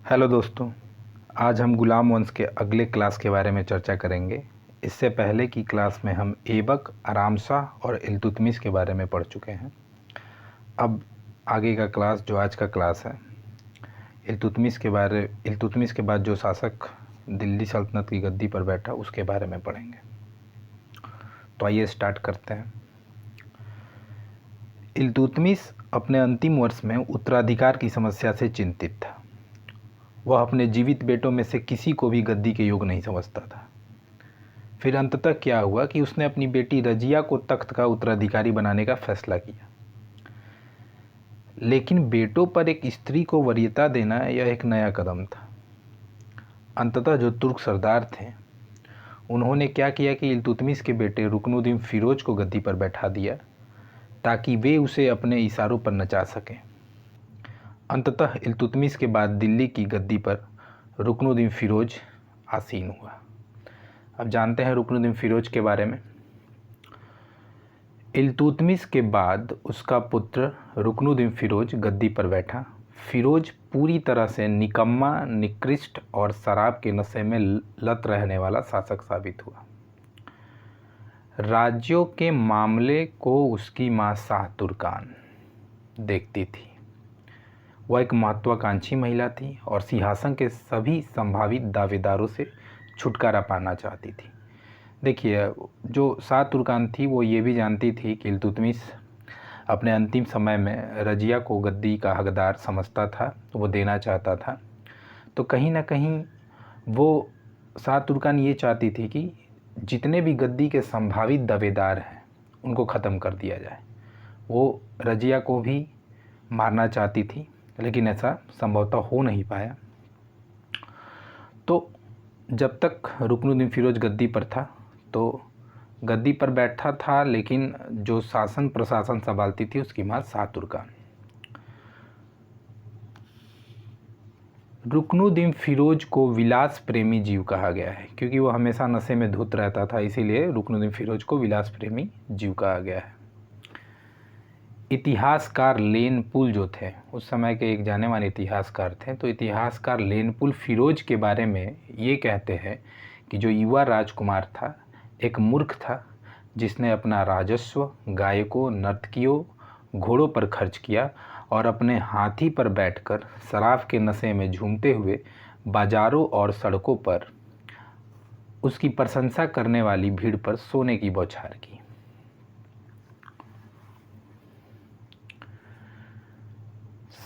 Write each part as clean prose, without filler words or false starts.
Hello दोस्तों, आज हम गुलाम वंश के अगले क्लास के बारे में चर्चा करेंगे। इससे पहले की क्लास में हम ऐबक, आराम शाह और इल्तुतमिश के बारे में पढ़ चुके हैं। अब आगे का क्लास जो आज का क्लास है, इल्तुतमिश के बाद जो शासक दिल्ली सल्तनत की गद्दी पर बैठा उसके बारे में पढ़ेंगे। तो आइए स्टार्ट करते हैं। इल्तुतमिश अपने अंतिम वर्ष में उत्तराधिकार की समस्या से चिंतित था। वह अपने जीवित बेटों में से किसी को भी गद्दी के योग्य नहीं समझता था। फिर अंततः क्या हुआ कि उसने अपनी बेटी रजिया को तख्त का उत्तराधिकारी बनाने का फैसला किया। लेकिन बेटों पर एक स्त्री को वरीयता देना यह एक नया कदम था। अंततः जो तुर्क सरदार थे उन्होंने क्या किया कि इल्तुतमिश के बेटे रुकनुद्दीन फिरोज को गद्दी पर बैठा दिया ताकि वे उसे अपने इशारों पर नचा सकें। अंततः इल्तुतमिश के बाद दिल्ली की गद्दी पर रुकनुद्दीन फिरोज आसीन हुआ। अब जानते हैं रुकनुद्दीन फिरोज के बारे में। इल्तुतमिश के बाद उसका पुत्र रुकनुद्दीन फिरोज गद्दी पर बैठा। फिरोज पूरी तरह से निकम्मा, निकृष्ट और शराब के नशे में लत रहने वाला शासक साबित हुआ। राज्यों के मामले को उसकी मां शाह तुर्कान देखती थी। वह एक महत्वाकांक्षी महिला थी और सिंहासन के सभी संभावित दावेदारों से छुटकारा पाना चाहती थी। देखिए, जो शाह तुर्कान थी वो ये भी जानती थी कि इल्तुतमिश अपने अंतिम समय में रजिया को गद्दी का हकदार समझता था, तो वो देना चाहता था। तो कहीं ना कहीं वो शाह तुर्कान ये चाहती थी कि जितने भी गद्दी के संभावित दावेदार हैं उनको ख़त्म कर दिया जाए। वो रजिया को भी मारना चाहती थी, लेकिन ऐसा संभवतः हो नहीं पाया। तो जब तक रुकनुद्दीन फिरोज गद्दी पर था तो गद्दी पर बैठा था, लेकिन जो शासन प्रशासन संभालती थी उसकी मां शाह तुर्कान। रुकनुद्दीन फिरोज को विलास प्रेमी जीव कहा गया है, क्योंकि वो हमेशा नशे में धुत रहता था, इसीलिए रुकनुद्दीन फिरोज को विलास प्रेमी जीव कहा गया है। इतिहासकार लेनपुल जो थे, उस समय के एक जाने माने इतिहासकार थे, तो इतिहासकार लेनपुल फिरोज के बारे में ये कहते हैं कि जो युवा राजकुमार था एक मूर्ख था, जिसने अपना राजस्व गायकों, नर्तकियों, घोड़ों पर खर्च किया और अपने हाथी पर बैठकर शराब के नशे में झूमते हुए बाजारों और सड़कों पर उसकी प्रशंसा करने वाली भीड़ पर सोने की बौछार की।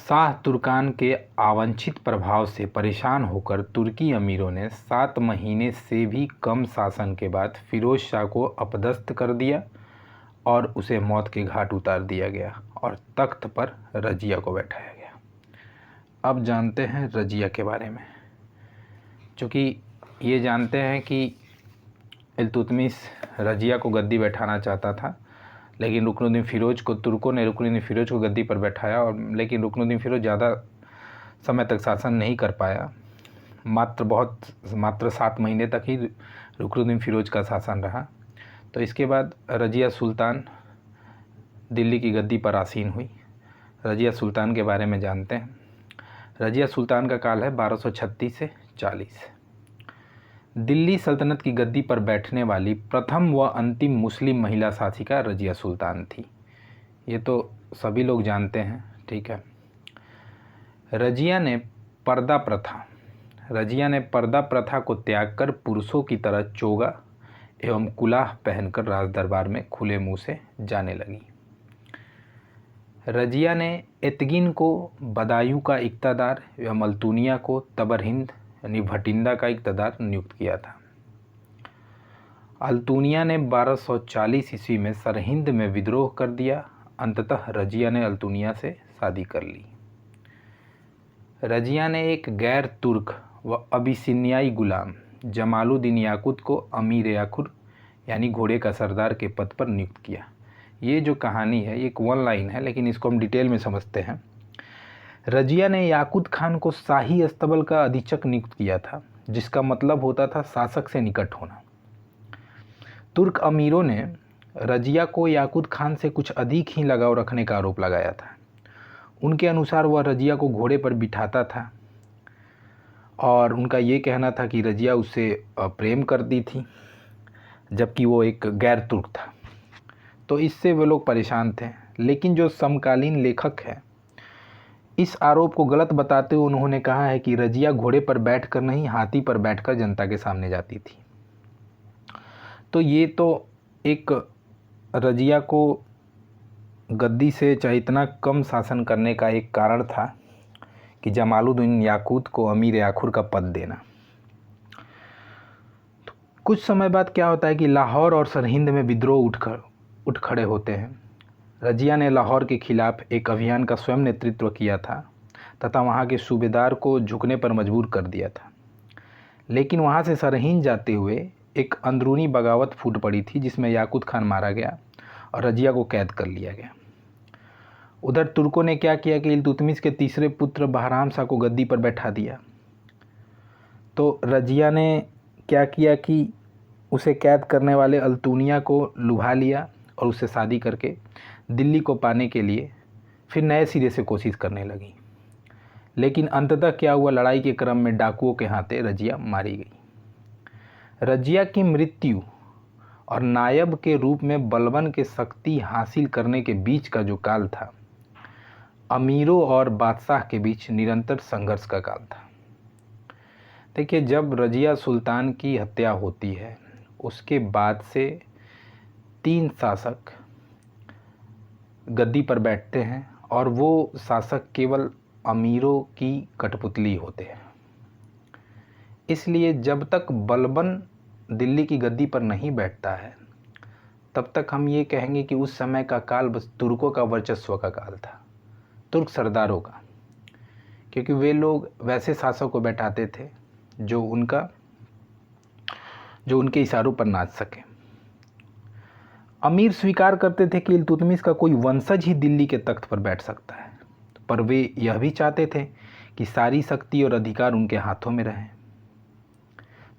शाह तुर्कान के अवांछित प्रभाव से परेशान होकर तुर्की अमीरों ने 7 महीने से भी कम शासन के बाद फिरोज शाह को अपदस्थ कर दिया और उसे मौत के घाट उतार दिया गया और तख्त पर रजिया को बैठाया गया। अब जानते हैं रजिया के बारे में। चूँकि ये जानते हैं कि इल्तुतमिश रजिया को गद्दी बैठाना चाहता था, लेकिन रुकनुद्दीन फिरोज को तुर्कों ने रुकनुद्दीन फिरोज को गद्दी पर बैठाया, और लेकिन रुकनुद्दीन फिरोज ज़्यादा समय तक शासन नहीं कर पाया। मात्र 7 महीने तक ही रुकनुद्दीन फिरोज का शासन रहा। तो इसके बाद रजिया सुल्तान दिल्ली की गद्दी पर आसीन हुई। रजिया सुल्तान के बारे में जानते हैं। रजिया सुल्तान का काल है 1236 से 40। दिल्ली सल्तनत की गद्दी पर बैठने वाली प्रथम व अंतिम मुस्लिम महिला शासिका रजिया सुल्तान थी। ये तो सभी लोग जानते हैं, ठीक है। रजिया ने पर्दा प्रथा को त्याग कर पुरुषों की तरह चोगा एवं कुलाह पहनकर राज दरबार में खुले मुंह से जाने लगी। रजिया ने एतगिन को बदायूं का इक़्तिदार एवं अल्तुनिया को तबरहिंद यानी भटिंडा का इक़्तिदार नियुक्त किया था। अल्तुनिया ने 1240 ईस्वी में सरहिंद में विद्रोह कर दिया। अंततः रजिया ने अल्तुनिया से शादी कर ली। रजिया ने एक गैर तुर्क व अबिसिनियाई गुलाम जमालुद्दीन याकूत को अमीर याकुर यानी घोड़े का सरदार के पद पर नियुक्त किया। ये जो कहानी है ये एक 1 लाइन है, लेकिन इसको हम डिटेल में समझते हैं। रजिया ने याकूत खान को शाही अस्तबल का अधीक्षक नियुक्त किया था, जिसका मतलब होता था शासक से निकट होना। तुर्क अमीरों ने रजिया को याकूत खान से कुछ अधिक ही लगाव रखने का आरोप लगाया था। उनके अनुसार वह रजिया को घोड़े पर बिठाता था और उनका ये कहना था कि रज़िया उससे प्रेम करती थी, जबकि वो एक गैर तुर्क था। तो इससे वे लोग परेशान थे। लेकिन जो समकालीन लेखक हैं, इस आरोप को गलत बताते हुए उन्होंने कहा है कि रज़िया घोड़े पर बैठकर नहीं, हाथी पर बैठकर जनता के सामने जाती थी। तो ये तो एक रज़िया को गद्दी से चाहे इतना कम शासन करने का एक कारण था कि जमालुद्दीन याकूत को अमीर याखुर का पद देना। तो कुछ समय बाद क्या होता है कि लाहौर और सरहिंद में विद्रोह उठ खड़े होते हैं। रज़िया ने लाहौर के खिलाफ एक अभियान का स्वयं नेतृत्व किया था तथा वहाँ के सूबेदार को झुकने पर मजबूर कर दिया था। लेकिन वहाँ से सरहिंद जाते हुए एक अंदरूनी बगावत फूट पड़ी थी, जिसमें याकूत खान मारा गया और रज़िया को कैद कर लिया गया। उधर तुर्कों ने क्या किया कि इल्तुतमिश के तीसरे पुत्र बहराम शाह को गद्दी पर बैठा दिया। तो रज़िया ने क्या किया कि उसे कैद करने वाले अल्तुनिया को लुभा लिया और उससे शादी करके दिल्ली को पाने के लिए फिर नए सिरे से कोशिश करने लगी। लेकिन अंततः क्या हुआ, लड़ाई के क्रम में डाकुओं के हाथे रज़िया मारी गई। रज़िया की मृत्यु और नायब के रूप में बलबन के शक्ति हासिल करने के बीच का जो काल था, अमीरों और बादशाह के बीच निरंतर संघर्ष का काल था। देखिए, जब रज़िया सुल्तान की हत्या होती है, उसके बाद से 3 शासक गद्दी पर बैठते हैं और वो शासक केवल अमीरों की कठपुतली होते हैं। इसलिए जब तक बलबन दिल्ली की गद्दी पर नहीं बैठता है, तब तक हम ये कहेंगे कि उस समय का काल बस तुर्कों का वर्चस्व का काल था, तुर्क सरदारों का, क्योंकि वे लोग वैसे शासक को बैठाते थे जो उनके इशारों पर नाच सके। अमीर स्वीकार करते थे कि इल्तुतमिश का कोई वंशज ही दिल्ली के तख्त पर बैठ सकता है, पर वे यह भी चाहते थे कि सारी शक्ति और अधिकार उनके हाथों में रहें।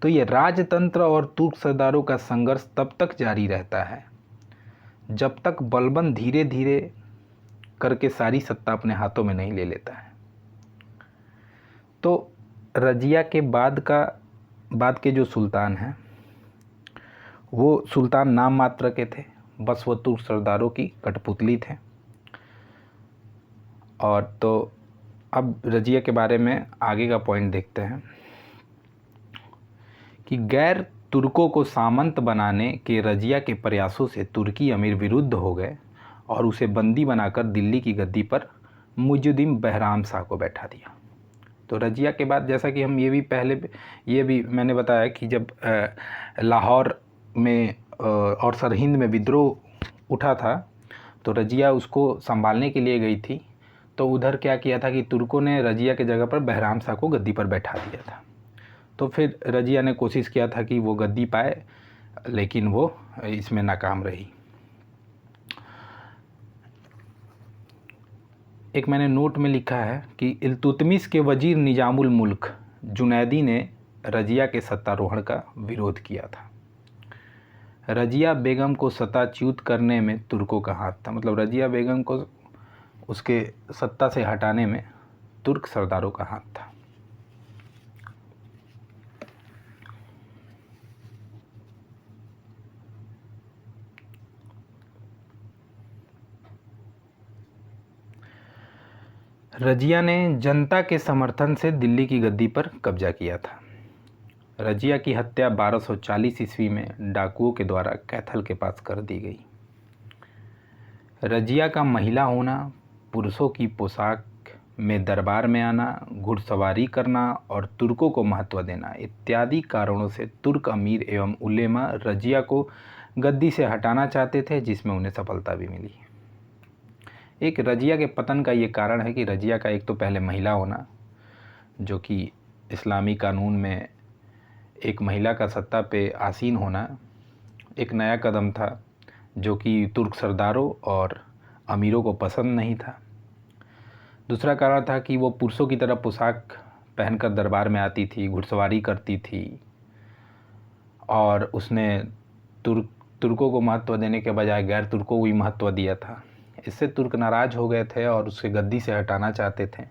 तो ये राजतंत्र और तुर्क सरदारों का संघर्ष तब तक जारी रहता है जब तक बलबन धीरे धीरे करके सारी सत्ता अपने हाथों में नहीं ले लेता है। तो रज़िया के बाद के जो सुल्तान हैं, वो सुल्तान नाम मात्र के थे, बस वो तुर्क सरदारों की कठपुतली थे। और तो अब रज़िया के बारे में आगे का पॉइंट देखते हैं कि गैर तुर्कों को सामंत बनाने के रज़िया के प्रयासों से तुर्की अमीर विरुद्ध हो गए और उसे बंदी बनाकर दिल्ली की गद्दी पर मुइजुद्दीन बहराम शाह को बैठा दिया। तो रज़िया के बाद, जैसा कि हम ये भी मैंने बताया कि जब लाहौर में और सरहिंद में विद्रोह उठा था, तो रज़िया उसको संभालने के लिए गई थी। तो उधर क्या किया था कि तुर्कों ने रज़िया के जगह पर बहराम शाह को गद्दी पर बैठा दिया था। तो फिर रज़िया ने कोशिश किया था कि वो गद्दी पाए, लेकिन वो इसमें नाकाम रही। एक मैंने नोट में लिखा है कि इल्तुतमिश के वजीर निजामुल मुल्क जुनैदी ने रज़िया के सत्तारोहण का विरोध किया था। रज़िया बेगम को सत्ताच्युत करने में तुर्कों का हाथ था, मतलब रज़िया बेगम को उसके सत्ता से हटाने में तुर्क सरदारों का हाथ था। रज़िया ने जनता के समर्थन से दिल्ली की गद्दी पर कब्जा किया था। रज़िया की हत्या 1240 ईस्वी में डाकुओं के द्वारा कैथल के पास कर दी गई। रज़िया का महिला होना, पुरुषों की पोशाक में दरबार में आना, घुड़सवारी करना और तुर्कों को महत्व देना इत्यादि कारणों से तुर्क अमीर एवं उलेमा रज़िया को गद्दी से हटाना चाहते थे, जिसमें उन्हें सफलता भी मिली। एक रज़िया के पतन का ये कारण है कि रज़िया का एक तो पहले महिला होना, जो कि इस्लामी कानून में एक महिला का सत्ता पे आसीन होना एक नया कदम था, जो कि तुर्क सरदारों और अमीरों को पसंद नहीं था। दूसरा कारण था कि वो पुरुषों की तरह पोशाक पहनकर दरबार में आती थी, घुड़सवारी करती थी और उसने तुर्कों को महत्व देने के बजाय गैर तुर्कों को ही महत्व दिया था। इससे तुर्क नाराज़ हो गए थे और उसके गद्दी से हटाना चाहते थे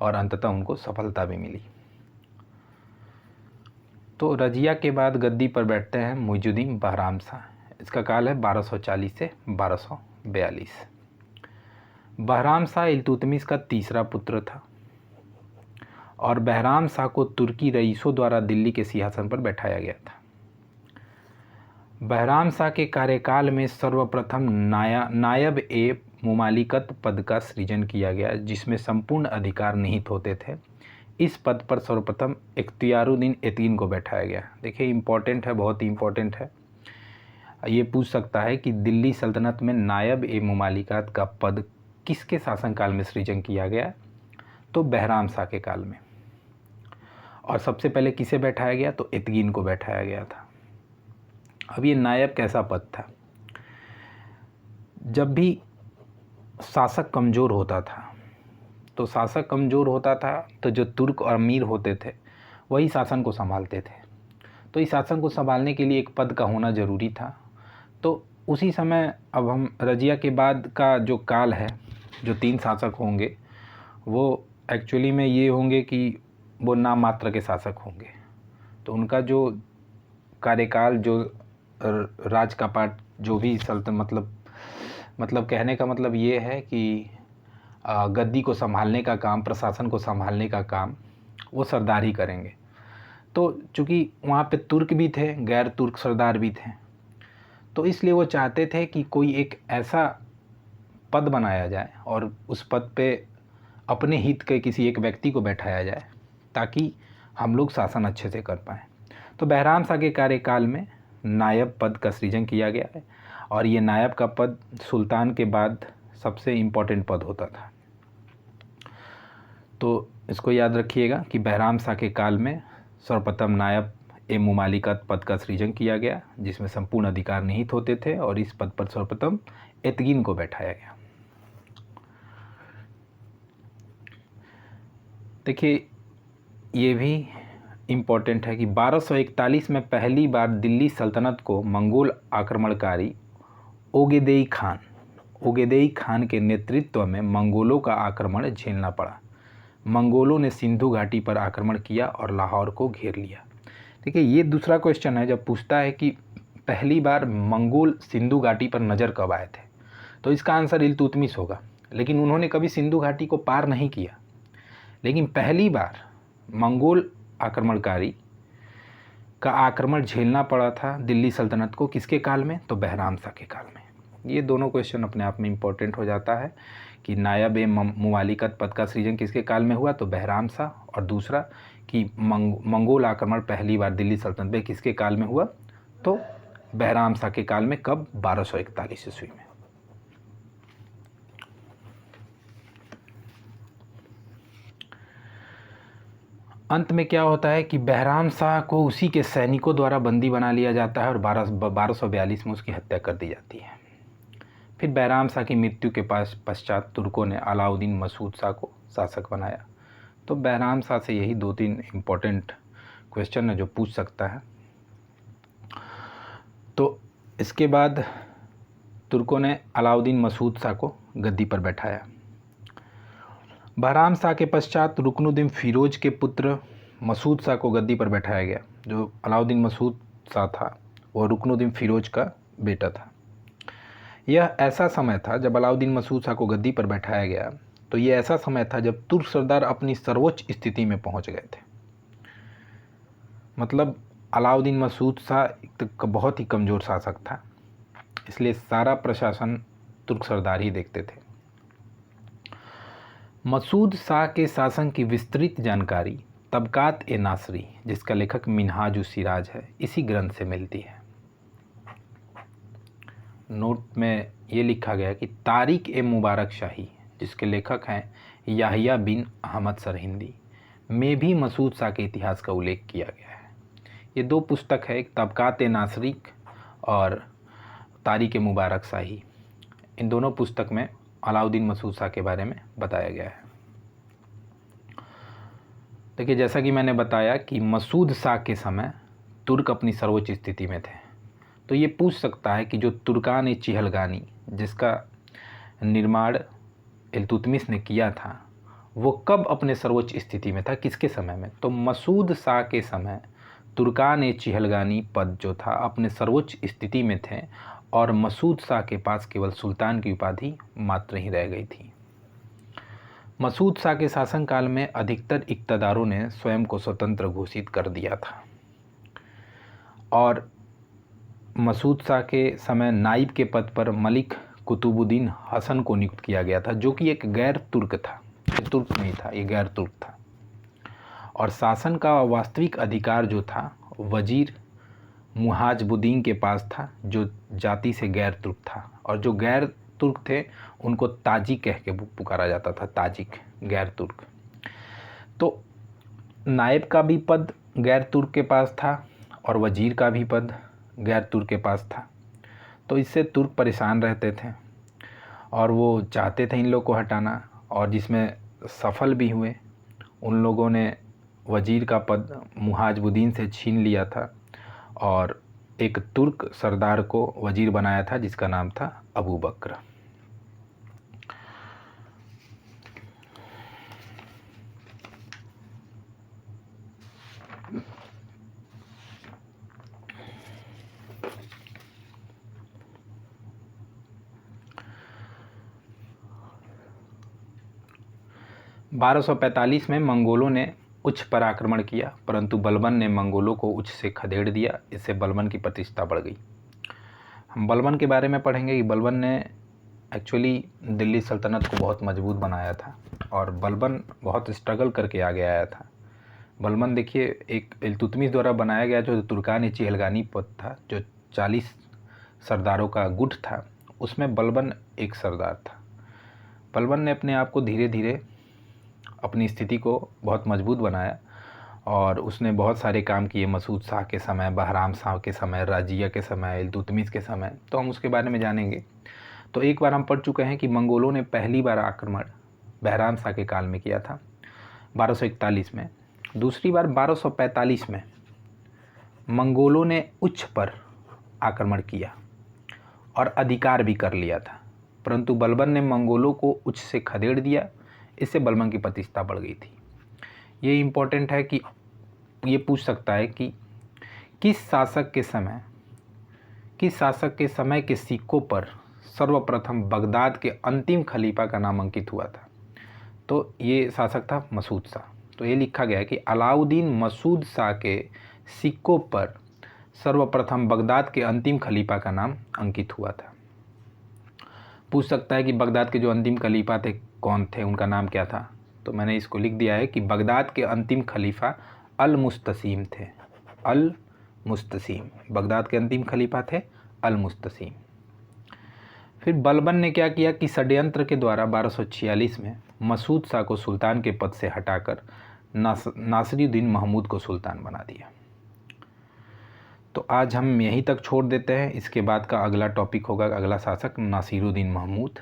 और अंततः उनको सफलता भी मिली। तो रजिया के बाद गद्दी पर बैठते हैं मुइजुद्दीन बहराम शाह। इसका काल है 1240 से 1242। बहराम शाह इल्तुतमिश का तीसरा पुत्र था और बहराम शाह को तुर्की रईसों द्वारा दिल्ली के सिंहासन पर बैठाया गया था। बहराम शाह के कार्यकाल में सर्वप्रथम नायब ए मुमालिकत पद का सृजन किया गया, जिसमें संपूर्ण अधिकार निहित होते थे। इस पद पर सर्वप्रथम इख्तियारुद्दीन एतगिन को बैठाया गया। देखिए इम्पोर्टेंट है, बहुत ही इम्पोर्टेंट है। ये पूछ सकता है कि दिल्ली सल्तनत में नायब ए मुमालिकत का पद किसके शासनकाल में सृजन किया गया? तो बहराम शाह के काल में। और सबसे पहले किसे बैठाया गया? तो एतगिन को बैठाया गया था। अब ये नायब कैसा पद था? जब भी शासक कमज़ोर होता था तो जो तुर्क और अमीर होते थे वही शासन को संभालते थे। तो इस शासन को संभालने के लिए एक पद का होना ज़रूरी था। तो उसी समय अब हम रजिया के बाद का जो काल है, जो 3 शासक होंगे वो एक्चुअली में ये होंगे कि वो नाम मात्र के शासक होंगे। तो उनका जो कार्यकाल, जो राज का पाठ, जो भी मतलब कहने का मतलब ये है कि गद्दी को संभालने का काम, प्रशासन को संभालने का काम वो सरदार ही करेंगे। तो चूँकि वहाँ पे तुर्क भी थे, गैर तुर्क सरदार भी थे, तो इसलिए वो चाहते थे कि कोई एक ऐसा पद बनाया जाए और उस पद पे अपने हित के किसी एक व्यक्ति को बैठाया जाए ताकि हम लोग शासन अच्छे से कर पाएँ। तो बहराम शाह के कार्यकाल में नायब पद का सृजन किया गया है और ये नायब का पद सुल्तान के बाद सबसे इम्पोर्टेंट पद होता था। तो इसको याद रखिएगा कि बहराम शाह के काल में सर्वप्रथम नायब ए मुमालिकत पद का सृजन किया गया, जिसमें संपूर्ण अधिकार निहित होते थे, और इस पद पर सर्वप्रथम एतगिन को बैठाया गया। देखिए ये भी इम्पोर्टेंट है कि 1241 में पहली बार दिल्ली सल्तनत को मंगोल आक्रमणकारी ओगेदेई खान के नेतृत्व में मंगोलों का आक्रमण झेलना पड़ा। मंगोलों ने सिंधु घाटी पर आक्रमण किया और लाहौर को घेर लिया। देखिए ये दूसरा क्वेश्चन है, जब पूछता है कि पहली बार मंगोल सिंधु घाटी पर नज़र कब आए थे, तो इसका आंसर इल्तुतमिश होगा। लेकिन उन्होंने कभी सिंधु घाटी को पार नहीं किया। लेकिन पहली बार मंगोल आक्रमणकारी का आक्रमण झेलना पड़ा था दिल्ली सल्तनत को, किसके काल में? तो बहराम शाह के काल में। ये दोनों क्वेश्चन अपने आप में इम्पोर्टेंट हो जाता है कि नायब ए मुमालिकत पद का सृजन किसके काल में हुआ? तो बहराम शाह। और दूसरा कि मंगोल आक्रमण पहली बार दिल्ली सल्तनत में किसके काल में हुआ? तो बहराम शाह के काल में। कब? 1241 ईस्वी में। अंत में क्या होता है कि बहराम शाह को उसी के सैनिकों द्वारा बंदी बना लिया जाता है और 1242 में उसकी हत्या कर दी जाती है। फिर बहराम शाह की मृत्यु के पश्चात तुर्कों ने अलाउद्दीन मसूद शाह को शासक बनाया। तो बहराम शाह से यही 2-3 इम्पोर्टेंट क्वेश्चन है जो पूछ सकता है। तो इसके बाद तुर्कों ने अलाउद्दीन मसूद शाह को गद्दी पर बैठाया। बहराम शाह के पश्चात रुकनुद्दीन फिरोज के पुत्र मसूद शाह को गद्दी पर बैठाया गया। जो अलाउद्दीन मसूद शाह था वो रुकनुद्दीन फिरोज का बेटा था। यह ऐसा समय था जब अलाउद्दीन मसूद शाह को गद्दी पर बैठाया गया, तो ये ऐसा समय था जब तुर्क सरदार अपनी सर्वोच्च स्थिति में पहुंच गए थे। मतलब अलाउद्दीन मसूद शाह एक बहुत ही कमज़ोर शासक था, इसलिए सारा प्रशासन तुर्क सरदार ही देखते थे। मसूद शाह के शासन की विस्तृत जानकारी तबकात ए नासरी, जिसका लेखक मिनहाज उस सिराज है, इसी ग्रंथ से मिलती है। नोट में ये लिखा गया कि तारिक ए मुबारक शाही, जिसके लेखक हैं याहिया बिन अहमद सरहिंदी, में भी मसूद शाह के इतिहास का उल्लेख किया गया है। ये 2 पुस्तक है, एक तबकात ए नासरी और तारिक ए मुबारक शाही। इन दोनों पुस्तक में अलाउद्दीन मसूद शाह के बारे में बताया गया है। देखिए जैसा कि मैंने बताया कि मसूद शाह के समय तुर्क अपनी सर्वोच्च स्थिति में थे, तो ये पूछ सकता है कि जो तुर्कान ए चिहलगानी, जिसका निर्माण इल्तुतमिश ने किया था, वो कब अपने सर्वोच्च स्थिति में था, किसके समय में? तो मसूद शाह के समय तुर्कान चिहलगानी पद जो था अपने सर्वोच्च स्थिति में थे और मसूद शाह के पास केवल सुल्तान की उपाधि मात्र ही रह गई थी। मसूद शाह के शासनकाल में अधिकतर इक़्तिदारों ने स्वयं को स्वतंत्र घोषित कर दिया था और मसूद शाह के समय नाइब के पद पर मलिक कुतुबुद्दीन हसन को नियुक्त किया गया था, जो कि एक गैर तुर्क था। ये तुर्क नहीं था, ये गैर तुर्क था। और शासन का वास्तविक अधिकार जो था वजीर मुहाजबुद्दीन के पास था, जो जाति से गैर तुर्क था। और जो गैर तुर्क थे उनको ताजिक कह के पुकारा जाता था, ताजिक, गैर तुर्क। तो नायब का भी पद गैर तुर्क के पास था और वजीर का भी पद गैर तुर्क के पास था। तो इससे तुर्क परेशान रहते थे और वो चाहते थे इन लोग को हटाना, और जिसमें सफल भी हुए। उन लोगों ने वजीर का पद मुहाजबुद्दीन से छीन लिया था और एक तुर्क सरदार को वजीर बनाया था जिसका नाम था अबू बकर। (1245) में मंगोलों ने उच्च पर आक्रमण किया, परंतु बलबन ने मंगोलों को उच्च से खदेड़ दिया। इससे बलबन की प्रतिष्ठा बढ़ गई। हम बलबन के बारे में पढ़ेंगे कि बलबन ने एक्चुअली दिल्ली सल्तनत को बहुत मजबूत बनाया था और बलबन बहुत स्ट्रगल करके आगे आया था। बलबन देखिए, एक इल्तुतमिश द्वारा बनाया गया जो तुर्कान चिहलगानी पद था, जो 40 सरदारों का गुट था, उसमें बलबन एक सरदार था। बलबन ने अपने आप को धीरे धीरे अपनी स्थिति को बहुत मजबूत बनाया और उसने बहुत सारे काम किए मसूद शाह के समय, बहराम शाह के समय, राजिया के समय, इल्तुतमिश के समय। तो हम उसके बारे में जानेंगे। तो एक बार हम पढ़ चुके हैं कि मंगोलों ने पहली बार आक्रमण बहराम शाह के काल में किया था 1241 में। दूसरी बार 1245 में मंगोलों ने उच्च पर आक्रमण किया और अधिकार भी कर लिया था, परंतु बलबन ने मंगोलों को उच्च से खदेड़ दिया। इससे बलबन की प्रतिष्ठा बढ़ गई थी। ये इम्पोर्टेंट है कि ये पूछ सकता है कि किस शासक के समय के सिक्कों पर सर्वप्रथम बगदाद के अंतिम खलीफा का नाम अंकित हुआ था। तो ये शासक था मसूद शाह। तो ये लिखा गया है कि अलाउद्दीन मसूद शाह के सिक्कों पर सर्वप्रथम बगदाद के अंतिम खलीफा का नाम अंकित हुआ था। पूछ सकता है कि बगदाद के जो अंतिम खलीफा थे कौन थे, उनका नाम क्या था। तो मैंने इसको लिख दिया है कि बगदाद के अंतिम खलीफा अल-मुस्तसीम थे। अल-मुस्तसीम, बगदाद के अंतिम खलीफा थे अल-मुस्तसीम। फिर बलबन ने क्या किया कि षड्यंत्र के द्वारा 1246 में मसूद शाह को सुल्तान के पद से हटाकर नासिरुद्दीन महमूद को सुल्तान बना दिया। तो आज हम यहीं तक छोड़ देते हैं। इसके बाद का अगला टॉपिक होगा, अगला शासक नासिरुद्दीन महमूद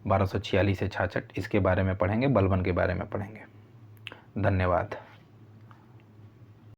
1246 से 66। इसके बारे में पढ़ेंगे, बलबन के बारे में पढ़ेंगे। धन्यवाद।